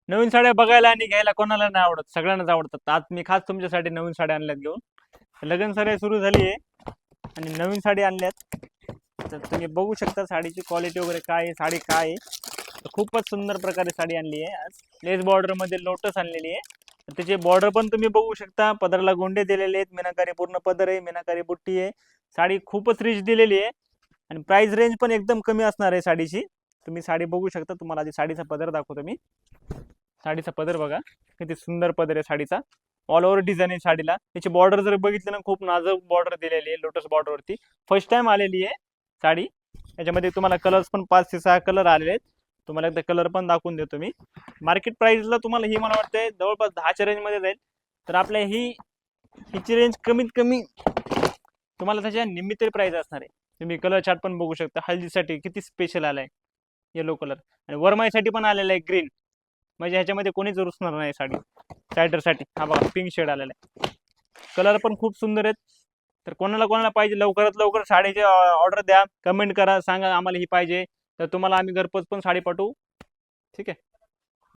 नवीन साड्या बघायला आणि घ्यायला कोणाला नाही आवडत, सगळ्यांनाच आवडतात. आज मी खास तुमच्यासाठी नवीन साड्या आणल्यात घेऊन. लगन साडी सुरू झाली आहे आणि नवीन साडी आणल्यात. तर तुम्ही बघू शकता साडीची क्वालिटी वगैरे काय आहे, साडी काय आहे. तर खूपच सुंदर प्रकारे साडी आणली आहे आज. लेस बॉर्डर मध्ये लोटस आणलेली आहे. तर त्याचे बॉर्डर पण तुम्ही बघू शकता. पदराला गोंडे दिलेले आहेत, मीनाकारी पूर्ण पदर आहे, मीनाकारी बुट्टी आहे. साडी खूपच रिच दिलेली आहे आणि प्राइस रेंज पण एकदम कमी असणार आहे साडीची. तुम्ही साडी बघू शकता. तुम्हाला आधी साडीचा पदर दाखवतो मी. साडीचा पदर बघा, किती सुंदर पदर आहे साडीचा. ऑल ओव्हर डिझाईन आहे साडीला. त्याची बॉर्डर जर बघितलं ना, खूप नाजूक बॉर्डर दिलेली आहे लोटस बॉर्डरवरती. फर्स्ट टाइम आलेली आहे साडी. याच्यामध्ये तुम्हाला कलर्स पण 5 ते 6 कलर आलेले आहेत. तुम्हाला एकदा कलर पण दाखवून देतो मी. मार्केट प्राइसला तुम्हाला ही मला वाटतंय जवळपास 10च्या रेंजमध्ये जाईल. तर आपल्या हिची रेंज कमीत कमी तुम्हाला त्याच्या निमित्त प्राइस असणार आहे. तुम्ही कलर चार्ट पण बघू शकता. हल्दीसाठी किती स्पेशल आलाय येलो कलर, आणि वरमाईसाठी पण आलेला आहे ग्रीन. म्हणजे ह्याच्यामध्ये कोणीच रुसणार नाही साडी. सायडरसाठी हा बघा पिंक शेड आलेला आहे. कलर पण खूप सुंदर आहेत. तर कोणाला कोणाला पाहिजे लवकरात लवकर साडीची ऑर्डर द्या, कमेंट करा, सांगा आम्हाला ही पाहिजे. तर तुम्हाला आम्ही घरपोच पण साडी पाठवू. ठीक आहे.